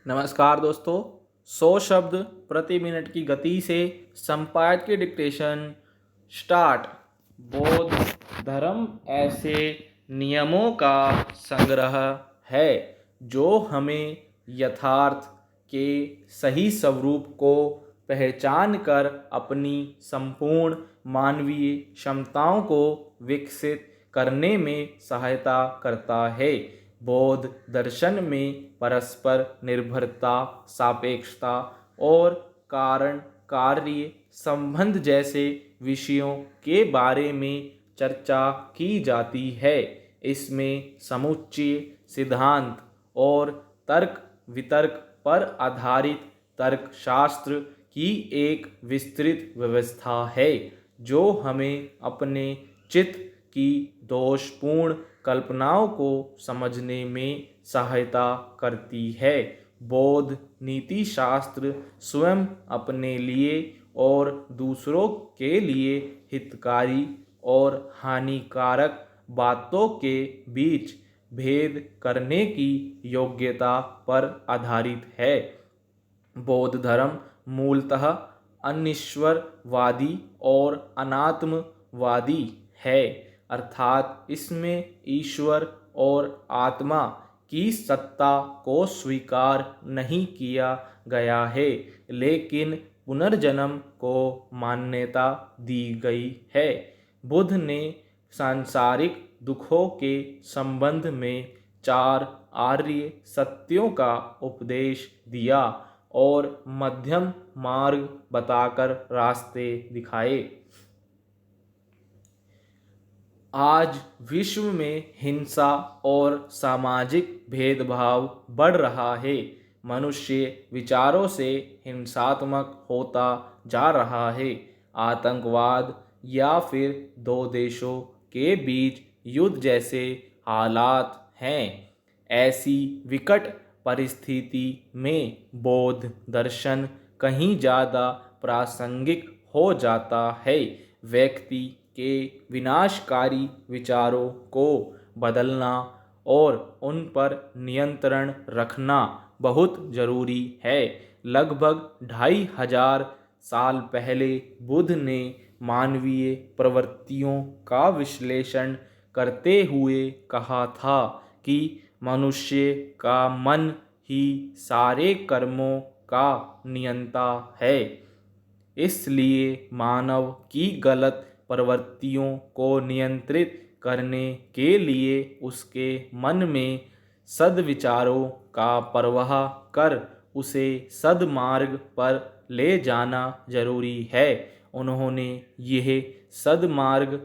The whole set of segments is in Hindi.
नमस्कार दोस्तों। 100 शब्द प्रति मिनट की गति से संपादक की डिक्टेशन स्टार्ट। बौद्ध धर्म ऐसे नियमों का संग्रह है जो हमें यथार्थ के सही स्वरूप को पहचान कर अपनी संपूर्ण मानवीय क्षमताओं को विकसित करने में सहायता करता है। बौद्ध दर्शन में परस्पर निर्भरता, सापेक्षता और कारण कार्य संबंध जैसे विषयों के बारे में चर्चा की जाती है। इसमें समुच्चय सिद्धांत और तर्क वितर्क पर आधारित तर्कशास्त्र की एक विस्तृत व्यवस्था है जो हमें अपने चित्त की दोषपूर्ण कल्पनाओं को समझने में सहायता करती है। बौद्ध नीति शास्त्र स्वयं अपने लिए और दूसरों के लिए हितकारी और हानिकारक बातों के बीच भेद करने की योग्यता पर आधारित है। बौद्ध धर्म मूलतः अनिश्वरवादी और अनात्मवादी है, अर्थात इसमें ईश्वर और आत्मा की सत्ता को स्वीकार नहीं किया गया है, लेकिन पुनर्जन्म को मान्यता दी गई है। बुद्ध ने सांसारिक दुखों के संबंध में 4 आर्य सत्यों का उपदेश दिया और मध्यम मार्ग बताकर रास्ते दिखाए। आज विश्व में हिंसा और सामाजिक भेदभाव बढ़ रहा है। मनुष्य विचारों से हिंसात्मक होता जा रहा है। आतंकवाद या फिर दो देशों के बीच युद्ध जैसे हालात हैं। ऐसी विकट परिस्थिति में बौद्ध दर्शन कहीं ज़्यादा प्रासंगिक हो जाता है। व्यक्ति के विनाशकारी विचारों को बदलना और उन पर नियंत्रण रखना बहुत जरूरी है। लगभग 2500 साल पहले बुद्ध ने मानवीय प्रवृत्तियों का विश्लेषण करते हुए कहा था कि मनुष्य का मन ही सारे कर्मों का नियंता है। इसलिए मानव की गलत प्रवृत्तियों को नियंत्रित करने के लिए उसके मन में सद्विचारों का प्रवाह कर उसे सद्मार्ग पर ले जाना जरूरी है। उन्होंने यह सद्मार्ग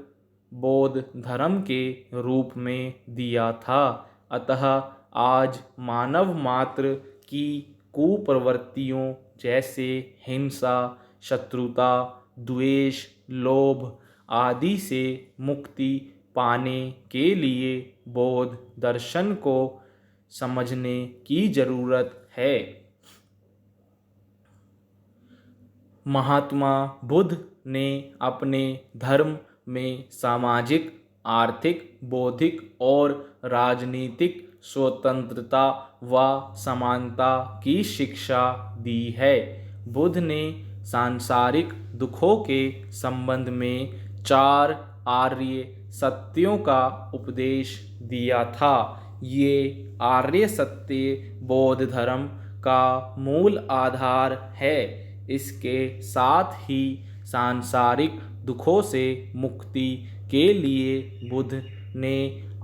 बौद्ध धर्म के रूप में दिया था। अतः आज मानव मात्र की कुप्रवृत्तियों जैसे हिंसा, शत्रुता, द्वेष, लोभ आदि से मुक्ति पाने के लिए बौद्ध दर्शन को समझने की जरूरत है। महात्मा बुद्ध ने अपने धर्म में सामाजिक, आर्थिक, बौद्धिक और राजनीतिक स्वतंत्रता व समानता की शिक्षा दी है। बुद्ध ने सांसारिक दुखों के संबंध में 4 आर्य सत्यों का उपदेश दिया था। ये आर्य सत्य बौद्ध धर्म का मूल आधार है। इसके साथ ही सांसारिक दुखों से मुक्ति के लिए बुद्ध ने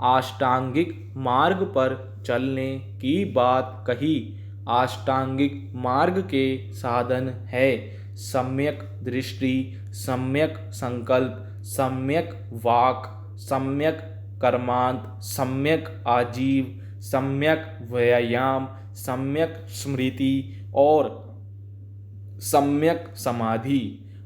अष्टांगिक मार्ग पर चलने की बात कही। अष्टांगिक मार्ग के साधन है सम्यक दृष्टि, सम्यक संकल्प, सम्यक वाक, सम्यक कर्मांत, सम्यक आजीव, सम्यक व्यायाम, सम्यक स्मृति और सम्यक समाधि।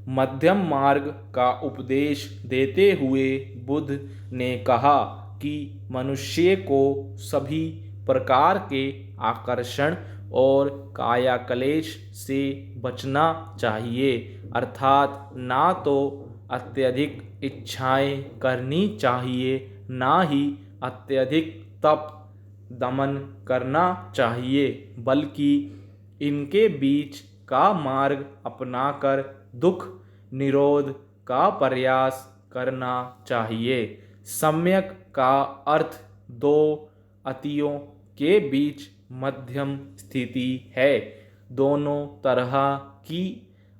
मध्यम मार्ग का उपदेश देते हुए बुद्ध ने कहा कि मनुष्य को सभी प्रकार के आकर्षण और कायाक्लेश से बचना चाहिए, अर्थात ना तो अत्यधिक इच्छाएं करनी चाहिए, ना ही अत्यधिक तप दमन करना चाहिए, बल्कि इनके बीच का मार्ग अपनाकर दुख निरोध का प्रयास करना चाहिए। सम्यक का अर्थ दो अतियों के बीच मध्यम स्थिति है। दोनों तरह की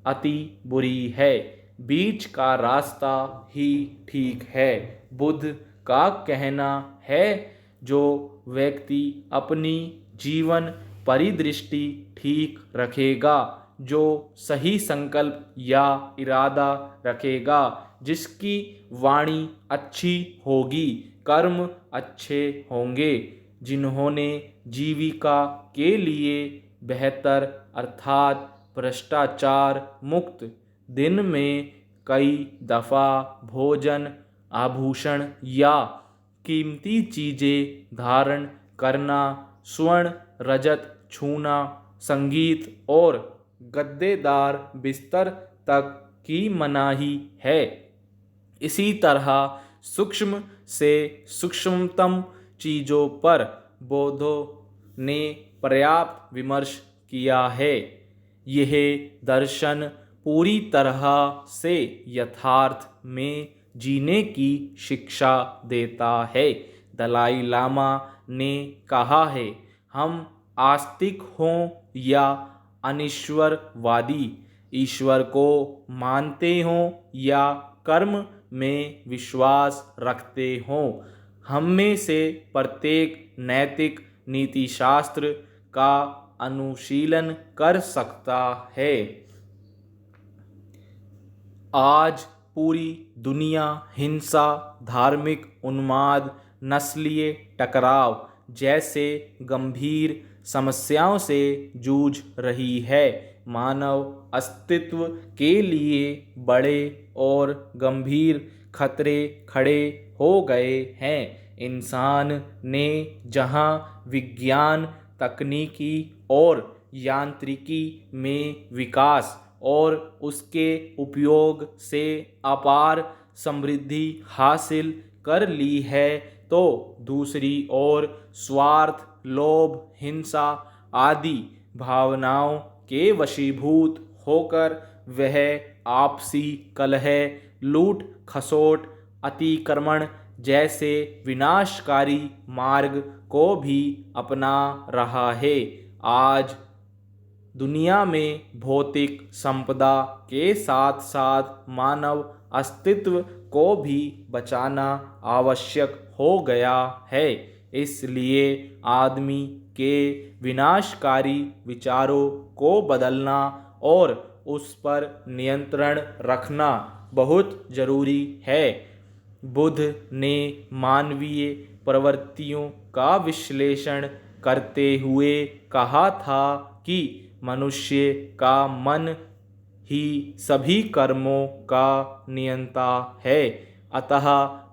अति बुरी है, बीच का रास्ता ही ठीक है। बुद्ध का कहना है, जो व्यक्ति अपनी जीवन परिदृष्टि ठीक रखेगा, जो सही संकल्प या इरादा रखेगा, जिसकी वाणी अच्छी होगी, कर्म अच्छे होंगे, जिन्होंने जीविका के लिए बेहतर अर्थात भ्रष्टाचार मुक्त दिन में कई दफ़ा भोजन, आभूषण या कीमती चीज़ें धारण करना, स्वर्ण रजत छूना, संगीत और गद्देदार बिस्तर तक की मनाही है। इसी तरह सूक्ष्म से सूक्ष्मतम चीज़ों पर बौद्धों ने पर्याप्त विमर्श किया है। यह दर्शन पूरी तरह से यथार्थ में जीने की शिक्षा देता है। दलाई लामा ने कहा है, हम आस्तिक हों या अनीश्वरवादी, ईश्वर को मानते हों या कर्म में विश्वास रखते हों, हम में से प्रत्येक नैतिक नीतिशास्त्र का अनुशीलन कर सकता है। आज पूरी दुनिया हिंसा, धार्मिक उन्माद, नस्लीय टकराव जैसे गंभीर समस्याओं से जूझ रही है। मानव अस्तित्व के लिए बड़े और गंभीर खतरे खड़े हो गए हैं। इंसान ने जहां विज्ञान, तकनीकी और यांत्रिकी में विकास और उसके उपयोग से अपार समृद्धि हासिल कर ली है, तो दूसरी ओर स्वार्थ, लोभ, हिंसा आदि भावनाओं के वशीभूत होकर वह आपसी कलह, लूट खसोट, अतिक्रमण जैसे विनाशकारी मार्ग को भी अपना रहा है। आज दुनिया में भौतिक संपदा के साथ साथ मानव अस्तित्व को भी बचाना आवश्यक हो गया है। इसलिए आदमी के विनाशकारी विचारों को बदलना और उस पर नियंत्रण रखना बहुत जरूरी है। बुद्ध ने मानवीय प्रवृत्तियों का विश्लेषण करते हुए कहा था कि मनुष्य का मन ही सभी कर्मों का नियंता है। अतः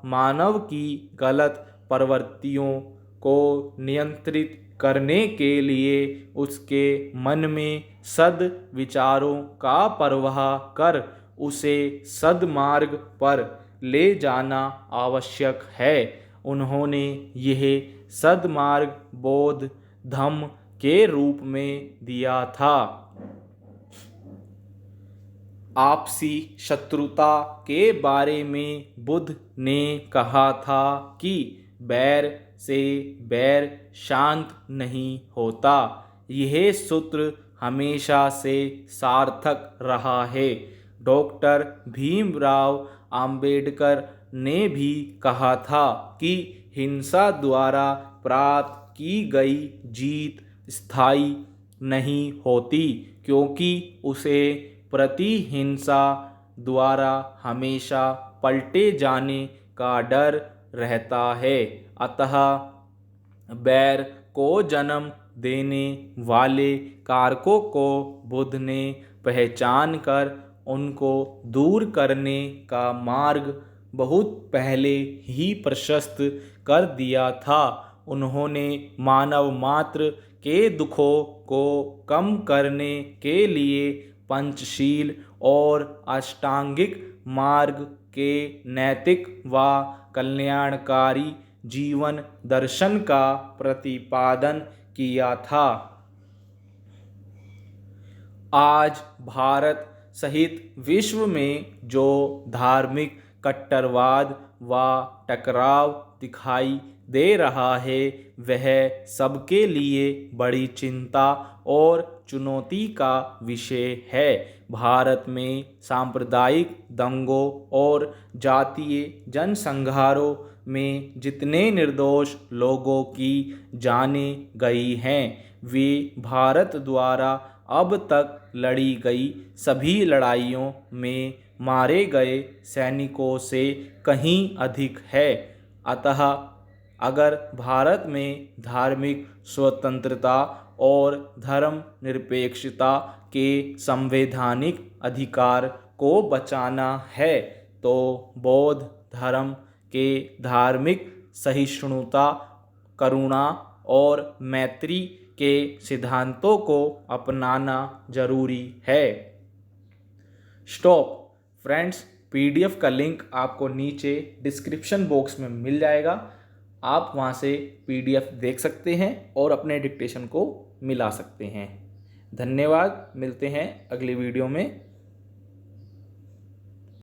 मानव की गलत प्रवृत्तियों को नियंत्रित करने के लिए उसके मन में सद विचारों का प्रवाह कर उसे सद्मार्ग पर ले जाना आवश्यक है। उन्होंने यह सद्मार्ग बौद्ध धम्म के रूप में दिया था। आपसी शत्रुता के बारे में बुद्ध ने कहा था कि बैर से बैर शांत नहीं होता। यह सूत्र हमेशा से सार्थक रहा है। डॉक्टर भीमराव अंबेडकर ने भी कहा था कि हिंसा द्वारा प्राप्त की गई जीत स्थायी नहीं होती, क्योंकि उसे प्रतिहिंसा द्वारा हमेशा पलटे जाने का डर रहता है। अतः बैर को जन्म देने वाले कारकों को बुद्ध ने पहचान कर उनको दूर करने का मार्ग बहुत पहले ही प्रशस्त कर दिया था। उन्होंने मानव मात्र के दुखों को कम करने के लिए पंचशील और अष्टांगिक मार्ग के नैतिक व कल्याणकारी जीवन दर्शन का प्रतिपादन किया था। आज भारत सहित विश्व में जो धार्मिक कट्टरवाद व टकराव दिखाई दे रहा है वह सबके लिए बड़ी चिंता और चुनौती का विषय है। भारत में सांप्रदायिक दंगों और जातीय जनसंहारों में जितने निर्दोष लोगों की जानें गई हैं वे भारत द्वारा अब तक लड़ी गई सभी लड़ाइयों में मारे गए सैनिकों से कहीं अधिक है। अतः अगर भारत में धार्मिक स्वतंत्रता और धर्मनिरपेक्षता के संवैधानिक अधिकार को बचाना है तो बौद्ध धर्म के धार्मिक सहिष्णुता, करुणा और मैत्री के सिद्धांतों को अपनाना जरूरी है। स्टॉप फ्रेंड्स, पीडीएफ का लिंक आपको नीचे डिस्क्रिप्शन बॉक्स में मिल जाएगा। आप वहां से पीडीएफ देख सकते हैं और अपने डिक्टेशन को मिला सकते हैं। धन्यवाद, मिलते हैं अगली वीडियो में।